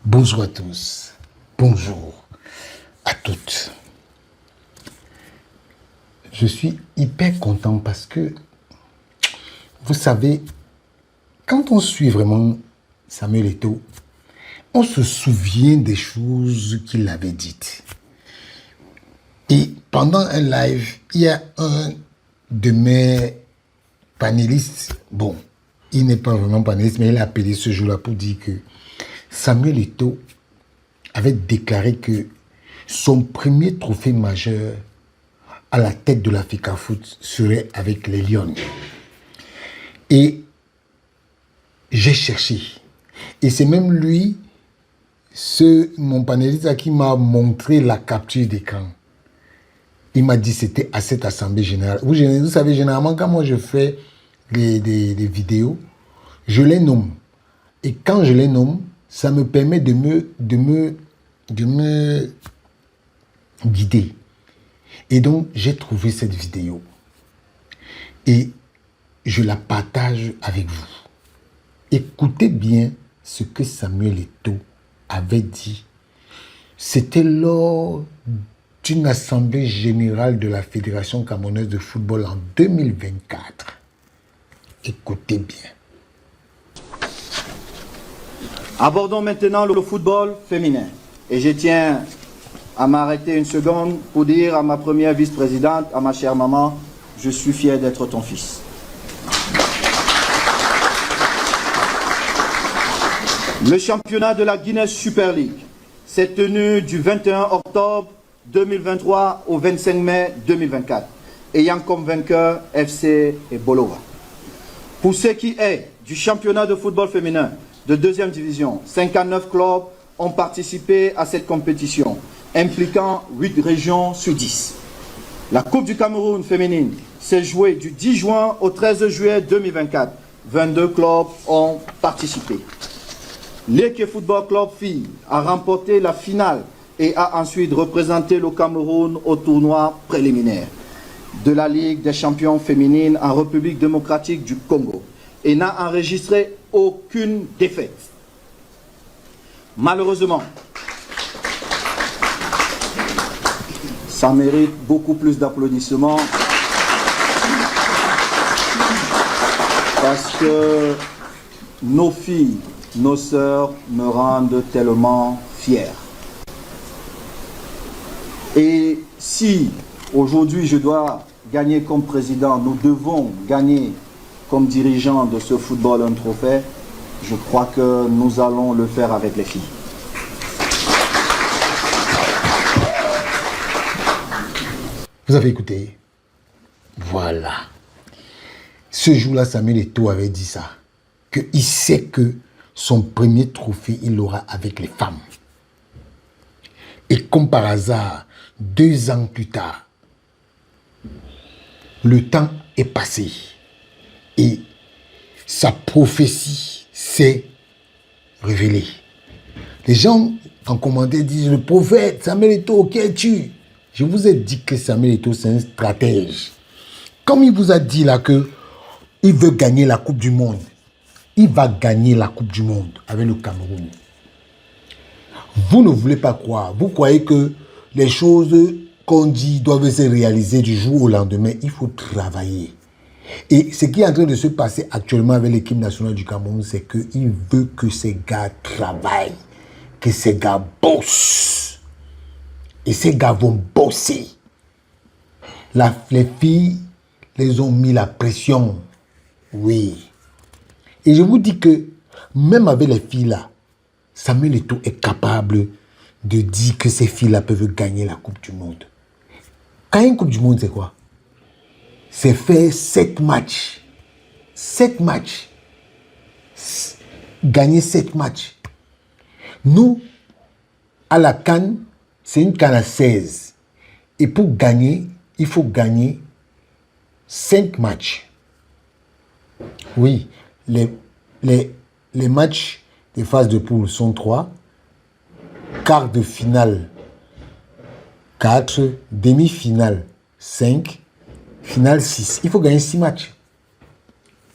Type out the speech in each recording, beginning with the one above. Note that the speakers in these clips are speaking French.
Bonjour à tous, bonjour à toutes. Je suis hyper content parce que, vous savez, quand on suit vraiment Samuel Eto'o, on se souvient des choses qu'il avait dites. Et pendant un live, il y a un de mes panélistes, bon, il n'est pas vraiment panéliste, mais il a appelé ce jour-là pour dire que Samuel Eto'o avait déclaré que son premier trophée majeur à la tête de l'Africa Foot serait avec les Lions. Et j'ai cherché. Et c'est même lui, mon panéliste, qui m'a montré la capture d'écran. Il m'a dit que c'était à cette assemblée générale. Vous savez, généralement, quand moi je fais des vidéos, je les nomme. Et quand je les nomme, ça me permet de me guider. Et donc, j'ai trouvé cette vidéo. Et je la partage avec vous. Écoutez bien ce que Samuel Eto'o avait dit. C'était lors d'une assemblée générale de la Fédération camerounaise de football en 2024. Écoutez bien. Abordons maintenant le football féminin. Et je tiens à m'arrêter une seconde pour dire à ma première vice-présidente, à ma chère maman, je suis fier d'être ton fils. Le championnat de la Guinness Super League s'est tenu du 21 octobre 2023 au 25 mai 2024, ayant comme vainqueur FC et Bolova. Pour ce qui est du championnat de football féminin de deuxième division, 59 clubs ont participé à cette compétition, impliquant 8 régions sur 10. La Coupe du Cameroun féminine s'est jouée du 10 juin au 13 juillet 2024. 22 clubs ont participé. L'Eke Football Club Filles a remporté la finale et a ensuite représenté le Cameroun au tournoi préliminaire de la Ligue des champions féminines en République démocratique du Congo et n'a enregistré aucune défaite. Malheureusement, ça mérite beaucoup plus d'applaudissements parce que nos filles, nos sœurs me rendent tellement fier. Et si aujourd'hui je dois gagner comme président, nous devons gagner comme dirigeant de ce football un trophée, je crois que nous allons le faire avec les filles. Vous avez écouté? Voilà. Ce jour-là, Samuel Eto'o avait dit ça. Qu'il sait que son premier trophée, il l'aura avec les femmes. Et comme par hasard, 2 ans plus tard, le temps est passé. Et sa prophétie s'est révélée. Les gens en commentaire disent, le prophète Samuel Eto'o, qui es-tu? Je vous ai dit que Samuel Eto'o, c'est un stratège. Comme il vous a dit là que il veut gagner la Coupe du Monde, il va gagner la Coupe du Monde avec le Cameroun. Vous ne voulez pas croire. Vous croyez que les choses qu'on dit doivent se réaliser du jour au lendemain. Il faut travailler. Et ce qui est en train de se passer actuellement avec l'équipe nationale du Cameroun, c'est qu'il veut que ces gars travaillent, que ces gars bossent. Et ces gars vont bosser. Les filles les ont mis la pression. Oui. Et je vous dis que même avec les filles-là, Samuel Eto'o est capable de dire que ces filles-là peuvent gagner la Coupe du Monde. Quand une Coupe du Monde, c'est quoi? C'est faire 7 matchs. 7 matchs. Gagner 7 matchs. Nous, à la CAN, c'est une CAN à 16. Et pour gagner, il faut gagner 5 matchs. Oui, les matchs des phases de poule sont 3. Quart de finale, 4. Demi-finale, 5. Finale, 6. Il faut gagner 6 matchs.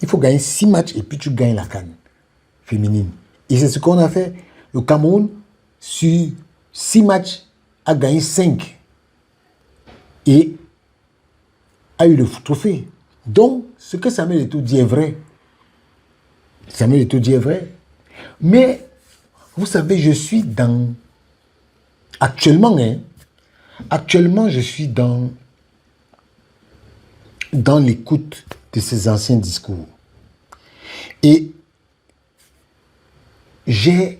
Il faut gagner 6 matchs et puis tu gagnes la CAN féminine. Et c'est ce qu'on a fait. Le Cameroun, sur 6 matchs, a gagné 5. Et a eu le trophée. Donc, ce que Samuel Eto'o dit est vrai. Samuel Eto'o dit est vrai. Mais, vous savez, je suis dans... Actuellement, je suis dans l'écoute de ces anciens discours. Et j'ai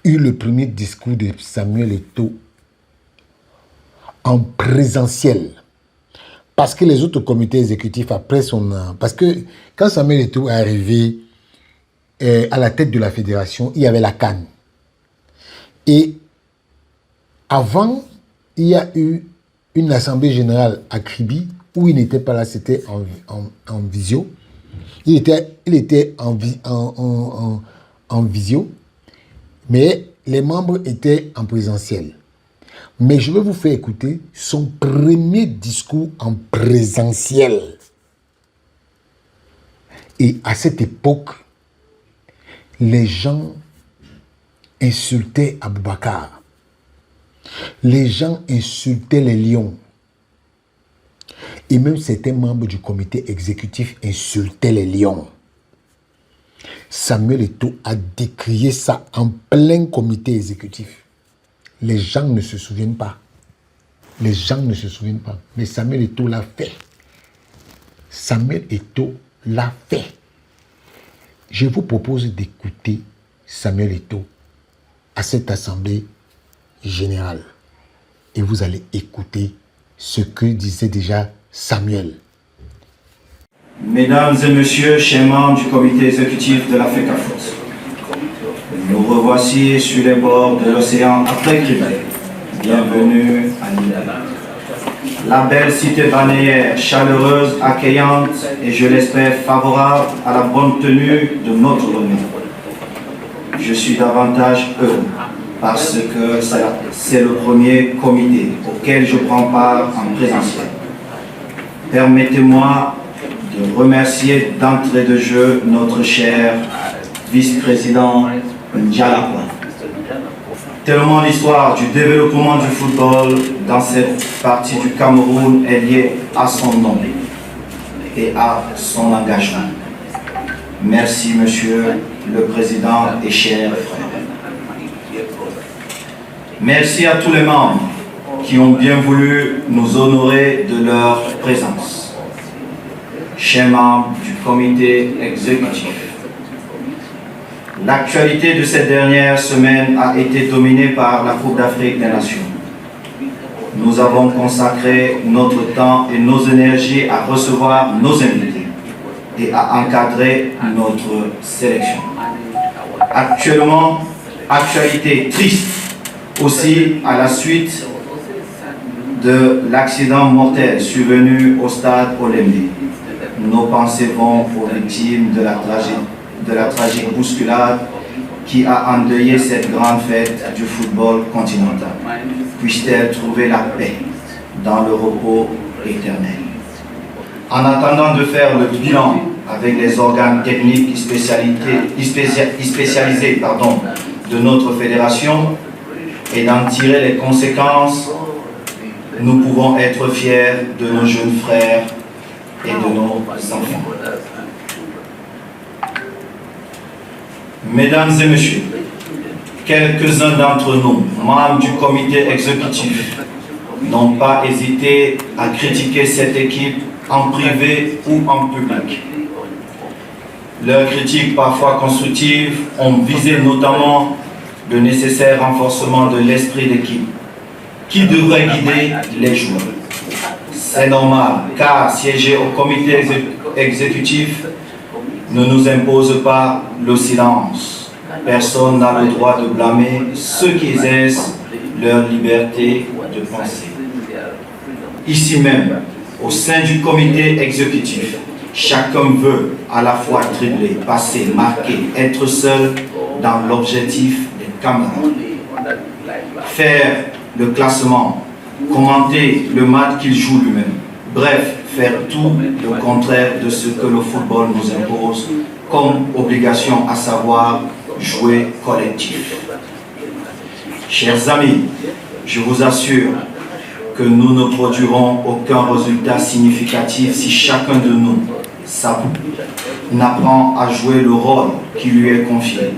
eu le premier discours de Samuel Eto'o en présentiel. Parce que les autres comités exécutifs, après son... Parce que quand Samuel Eto'o est arrivé à la tête de la fédération, il y avait la CAN. Et avant, il y a eu une assemblée générale à Kribi, où il n'était pas là, c'était en visio. Il était en visio, mais les membres étaient en présentiel. Mais je vais vous faire écouter son premier discours en présentiel. Et à cette époque, les gens insultaient Aboubacar. Les gens insultaient les lions. Et même certains membres du comité exécutif insultaient les lions. Samuel Eto'o a décrié ça en plein comité exécutif. Les gens ne se souviennent pas. Les gens ne se souviennent pas. Mais Samuel Eto'o l'a fait. Samuel Eto'o l'a fait. Je vous propose d'écouter Samuel Eto'o à cette assemblée générale. Et vous allez écouter ce que disait déjà Samuel. Mesdames et messieurs, chers membres du comité exécutif de l'Africa Foot, nous revoici sur les bords de l'océan Afrique. Bienvenue à Lille. La belle cité balnéaire, chaleureuse, accueillante et je l'espère favorable à la bonne tenue de notre réunion. Je suis davantage heureux parce que c'est le premier comité auquel je prends part en présentiel. Permettez-moi de remercier d'entrée de jeu notre cher vice-président Ndialakwa. Tellement l'histoire du développement du football dans cette partie du Cameroun est liée à son nom et à son engagement. Merci, monsieur le président et chers frères. Merci à tous les membres qui ont bien voulu nous honorer de leur présence. Chers membres du comité exécutif, l'actualité de cette dernière semaine a été dominée par la Coupe d'Afrique des Nations. Nous avons consacré notre temps et nos énergies à recevoir nos invités et à encadrer notre sélection. Actuellement, actualité triste aussi à la suite de l'accident mortel survenu au stade Olembe. Nos pensées vont aux victimes de la tragique bousculade qui a endeuillé cette grande fête du football continental. Puisse-t-elle trouver la paix dans le repos éternel. En attendant de faire le bilan avec les organes techniques spécialisés de notre fédération et d'en tirer les conséquences, nous pouvons être fiers de nos jeunes frères et de nos enfants. Mesdames et messieurs, quelques-uns d'entre nous, membres du comité exécutif, n'ont pas hésité à critiquer cette équipe en privé ou en public. Leurs critiques, parfois constructives, ont visé notamment le nécessaire renforcement de l'esprit d'équipe qui devrait guider les joueurs. C'est normal, car siéger au comité exécutif ne nous impose pas le silence. Personne n'a le droit de blâmer ceux qui exercent leur liberté de penser. Ici même, au sein du comité exécutif, chacun veut à la fois dribbler, passer, marquer, être seul dans l'objectif des camarades. Faire le classement, commenter le match qu'il joue lui-même. Bref, faire tout le contraire de ce que le football nous impose comme obligation, à savoir jouer collectif. Chers amis, je vous assure que nous ne produirons aucun résultat significatif si chacun de nous n'apprend à jouer le rôle qui lui est confié.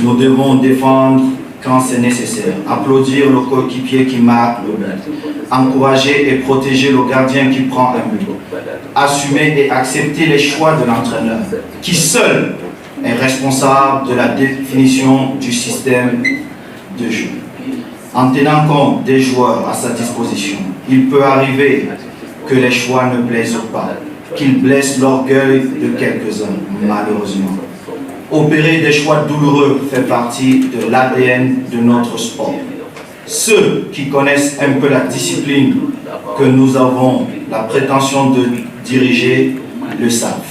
Nous devons défendre quand c'est nécessaire, applaudir le coéquipier qui marque le but, encourager et protéger le gardien qui prend un but, assumer et accepter les choix de l'entraîneur, qui seul est responsable de la définition du système de jeu. En tenant compte des joueurs à sa disposition, il peut arriver que les choix ne plaisent pas, qu'ils blessent l'orgueil de quelques-uns, malheureusement. Opérer des choix douloureux fait partie de l'ADN de notre sport. Ceux qui connaissent un peu la discipline que nous avons la prétention de diriger le savent.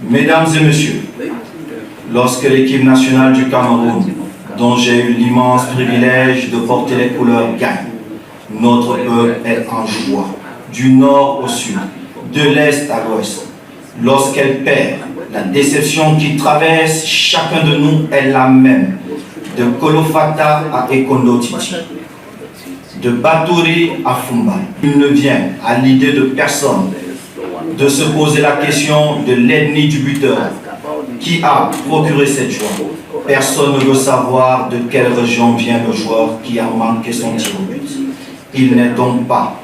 Mesdames et messieurs, lorsque l'équipe nationale du Cameroun, dont j'ai eu l'immense privilège de porter les couleurs, gagne, notre peuple est en joie, du nord au sud, de l'est à l'ouest. Lorsqu'elle perd, la déception qui traverse chacun de nous est la même, de Kolofata à Ekondo Titi, de Batouri à Fumba. Il ne vient à l'idée de personne de se poser la question de l'ethnie du buteur. Qui a procuré cette joie? Personne ne veut savoir de quelle région vient le joueur qui a manqué son tir au but. Il n'est donc pas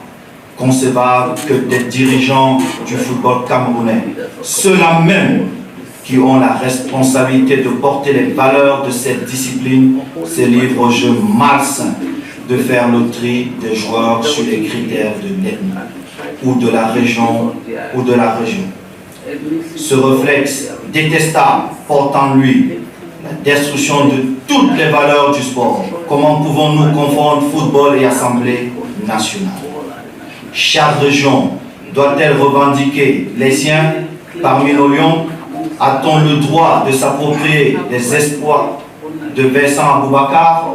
concevable que des dirigeants du football camerounais, ceux-là même qui ont la responsabilité de porter les valeurs de cette discipline, se livrent au jeu malsain de faire le tri des joueurs sur les critères de l'ethnie ou de la région Ce réflexe détestable porte en lui la destruction de toutes les valeurs du sport. Comment pouvons-nous confondre football et assemblée nationale? Chaque région doit-elle revendiquer les siens parmi nos lions? A-t-on le droit de s'approprier les espoirs de Vincent Aboubakar?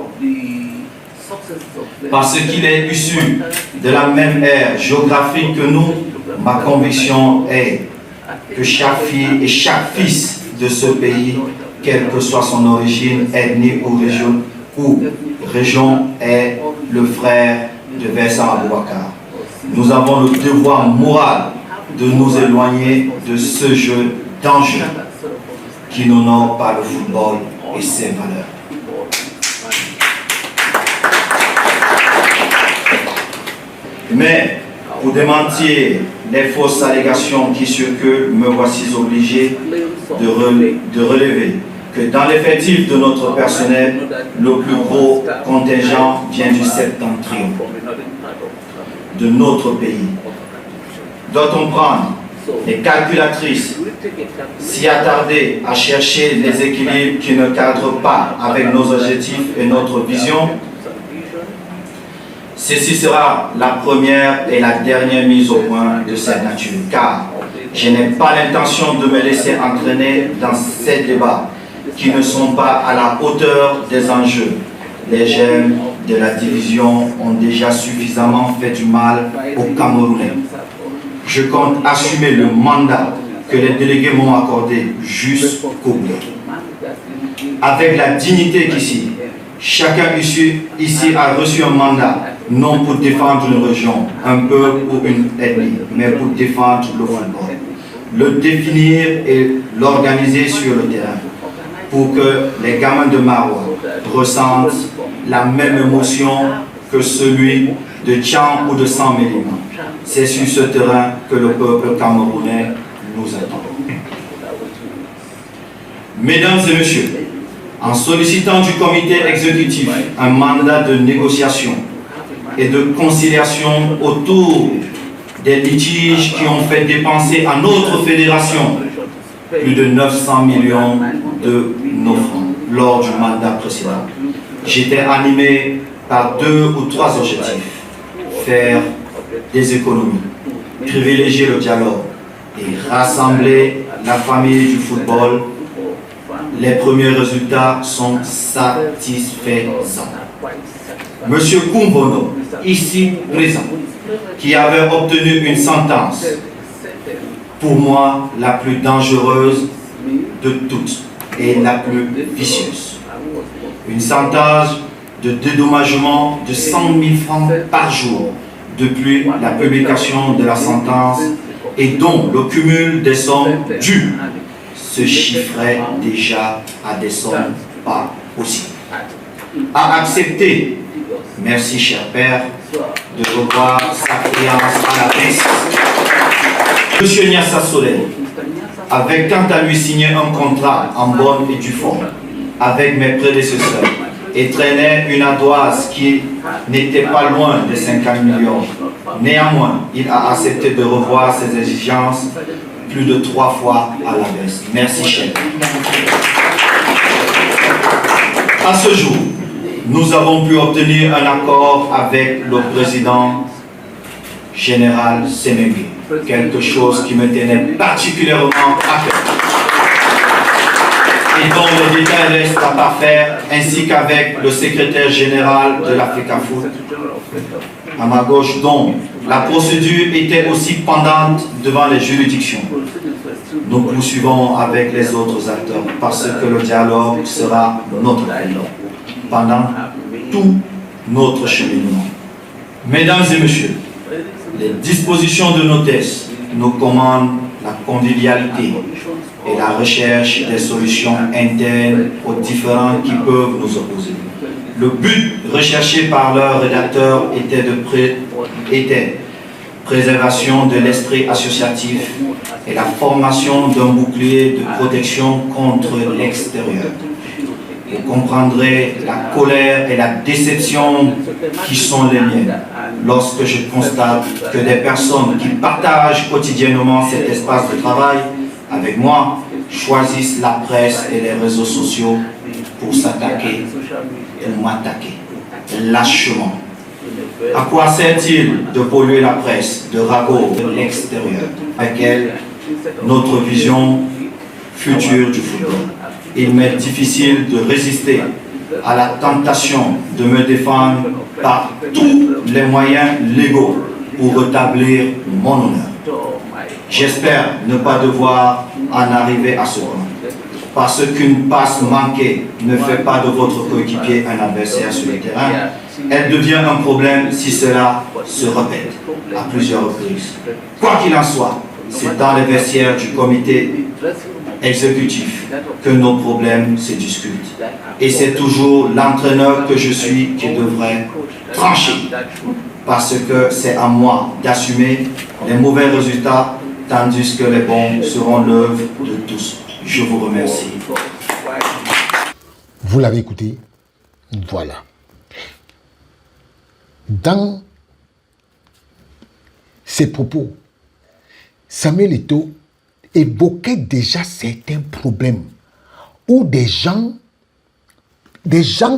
Parce qu'il est issu de la même ère géographique que nous, ma conviction est que chaque fille et chaque fils de ce pays, quelle que soit son origine, ethnie ou région, est le frère de Vincent Aboubakar. Nous avons le devoir moral de nous éloigner de ce jeu dangereux qui n'honore pas le football et ses valeurs. Mais pour démentir les fausses allégations qui circulent, me voici obligé de relever que dans l'effectif de notre personnel, le plus gros contingent vient du septentrion de notre pays. Doit-on prendre les calculatrices, s'y attarder à chercher les équilibres qui ne cadrent pas avec nos objectifs et notre vision? Ceci sera la première et la dernière mise au point de cette nature, car je n'ai pas l'intention de me laisser entraîner dans ces débats qui ne sont pas à la hauteur des enjeux. Les germes de la division ont déjà suffisamment fait du mal aux Camerounais. Je compte assumer le mandat que les délégués m'ont accordé jusqu'au bout. Avec la dignité qu'ici, chacun ici a reçu un mandat, non pour défendre une région, un peuple ou une ethnie, mais pour défendre le football. Le définir et l'organiser sur le terrain, pour que les gamins de Maroua ressentent la même émotion que celui de Tchang ou de San Mélima. C'est sur ce terrain que le peuple camerounais nous attend. Mesdames et messieurs, en sollicitant du comité exécutif un mandat de négociation et de conciliation autour des litiges qui ont fait dépenser à notre fédération plus de 900 millions de nos francs lors du mandat précédent. J'étais animé par 2 ou 3 objectifs. Faire des économies, privilégier le dialogue et rassembler la famille du football. Les premiers résultats sont satisfaisants. Monsieur Kumbono, ici présent, qui avait obtenu une sentence pour moi la plus dangereuse de toutes et la plus vicieuse. Une sentence de dédommagement de 100 000 francs par jour depuis la publication de la sentence et dont le cumul des sommes dues se chiffrait déjà à des sommes pas possibles. A accepté, merci cher père, de revoir sa créance à la baisse. Monsieur Nyassa Soleil avait quant à lui signé un contrat en bonne et due forme avec mes prédécesseurs et traînait une ardoise qui n'était pas loin de 50 millions. Néanmoins, il a accepté de revoir ses exigences plus de 3 fois à la baisse. Merci, chef. À ce jour, nous avons pu obtenir un accord avec le président général Sénégué, quelque chose qui me tenait particulièrement à cœur et dont les détails restent à parfaire, ainsi qu'avec le secrétaire général de l'Africafoot, à ma gauche, dont la procédure était aussi pendante devant les juridictions. Nous poursuivons avec les autres acteurs parce que le dialogue sera notre dialogue pendant tout notre cheminement. Mesdames et messieurs, les dispositions de nos tests nous commandent la convivialité et la recherche des solutions internes aux différends qui peuvent nous opposer. Le but recherché par leur rédacteur était préservation de l'esprit associatif et la formation d'un bouclier de protection contre l'extérieur. Vous comprendrez la colère et la déception qui sont les miennes lorsque je constate que des personnes qui partagent quotidiennement cet espace de travail avec moi choisissent la presse et les réseaux sociaux pour s'attaquer, pour m'attaquer lâchement. À quoi sert-il de polluer la presse, de ragots de l'extérieur, avec elle notre vision future du football? Il m'est difficile de résister à la tentation de me défendre par tous les moyens légaux pour rétablir mon honneur. J'espère ne pas devoir en arriver à ce point, parce qu'une passe manquée ne fait pas de votre coéquipier un adversaire sur le terrain. Elle devient un problème si cela se répète à plusieurs reprises. Quoi qu'il en soit, c'est dans les vestiaires du comité exécutif que nos problèmes se discutent. Et c'est toujours l'entraîneur que je suis qui devrait trancher, parce que c'est à moi d'assumer les mauvais résultats, tandis que les bons seront l'œuvre de tous. Je vous remercie. Vous l'avez écouté? Voilà. Dans ses propos, Samuel Eto'o évoquait déjà certains problèmes où des gens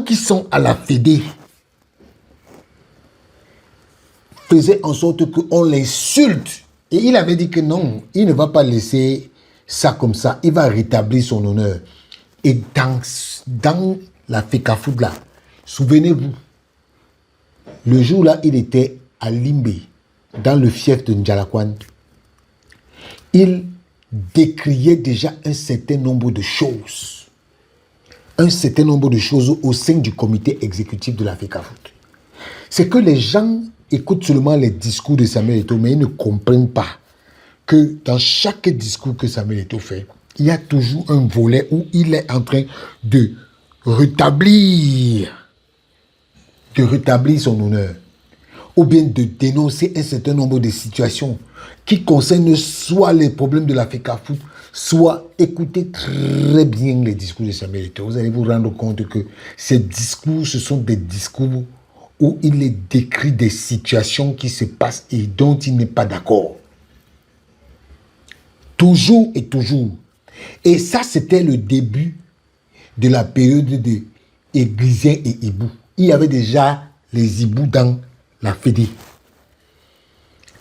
qui sont à la Fédé faisaient en sorte qu'on l'insulte. Et il avait dit que non, il ne va pas laisser ça comme ça, il va rétablir son honneur. Et dans la FECAFOOT là, souvenez-vous, le jour là, il était à Limbe, dans le fief de Ndjalakwan. Il décriait déjà un certain nombre de choses. Un certain nombre de choses au sein du comité exécutif de la FECAFOOT. C'est que les gens écoutent seulement les discours de Samuel Eto'o, mais ils ne comprennent pas que dans chaque discours que Samuel Eto'o fait, il y a toujours un volet où il est en train de rétablir son honneur, ou bien de dénoncer un certain nombre de situations qui concernent soit les problèmes de la FECAFOOT, soit écoutez très bien les discours de Samuel Eto'o. Vous allez vous rendre compte que ces discours, ce sont des discours où il est décrit des situations qui se passent et dont il n'est pas d'accord. Toujours et toujours. Et ça, c'était le début de la période de Églisien et Ibou. Il y avait déjà les Ibou dans la Fédé.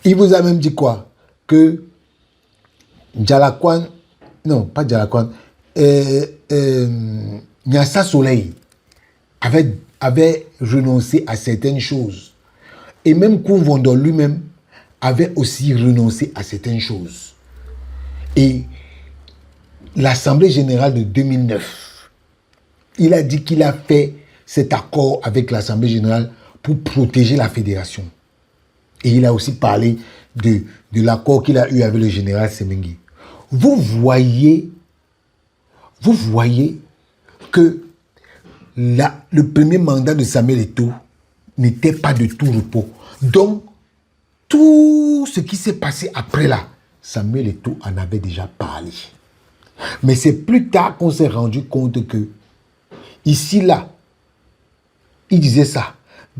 Il vous a même dit quoi? Que Ndjalakwan, non, pas Ndjalakwan, Nyassa Soleil avait renoncé à certaines choses. Et même Kouvondor lui-même avait aussi renoncé à certaines choses. Et l'Assemblée générale de 2009, il a dit qu'il a fait cet accord avec l'Assemblée générale pour protéger la fédération. Et il a aussi parlé de l'accord qu'il a eu avec le général Semengi. Vous voyez que le premier mandat de Samuel Eto'o n'était pas de tout repos. Donc, tout ce qui s'est passé après là, Samuel Eto'o en avait déjà parlé. Mais c'est plus tard qu'on s'est rendu compte que, ici, là, il disait ça.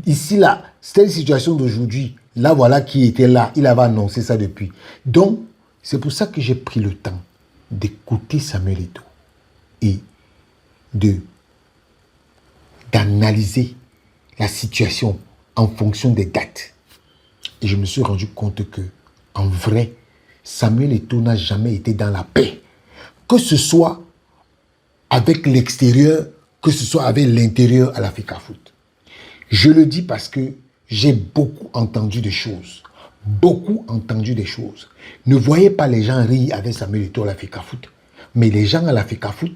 Ici, là, c'était une situation d'aujourd'hui. Là, voilà qui était là. Il avait annoncé ça depuis. Donc, c'est pour ça que j'ai pris le temps d'écouter Samuel Eto'o et d'analyser la situation en fonction des dates. Et je me suis rendu compte que, en vrai, Samuel Eto'o n'a jamais été dans la paix. Que ce soit avec l'extérieur, que ce soit avec l'intérieur à la FECAFOOT. Je le dis parce que j'ai beaucoup entendu des choses. Beaucoup entendu des choses. Ne voyez pas les gens rire avec Samuel Eto'o à la FECAFOOT. Mais les gens à la FECAFOOT,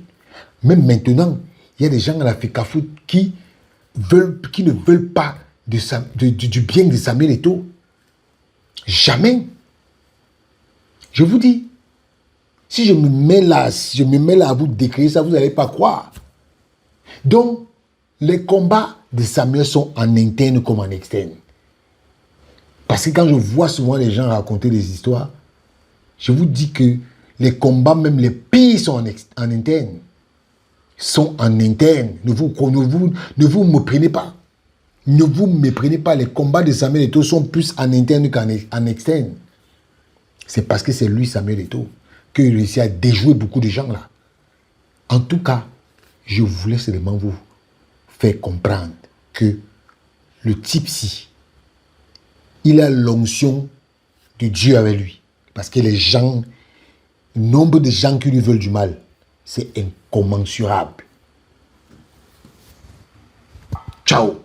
même maintenant, il y a des gens à la FECAFOOT qui ne veulent pas du bien de Samuel Eto'o. Jamais. Je vous dis, si je me mets là à vous décrire ça, vous n'allez pas croire. Donc, les combats de Samuel sont en interne comme en externe. Parce que quand je vois souvent les gens raconter des histoires, je vous dis que les combats, même les pires, sont en interne. Sont en interne. Ne vous méprenez pas. Ne vous méprenez pas. Les combats de Samuel Eto'o sont plus en interne qu'en externe. C'est parce que c'est lui, Samuel Eto'o, qu'il réussit à déjouer beaucoup de gens là. En tout cas, je voulais seulement vous faire comprendre que le type-ci, il a l'onction de Dieu avec lui. Parce que les gens, le nombre de gens qui lui veulent du mal, c'est incommensurable. Ciao.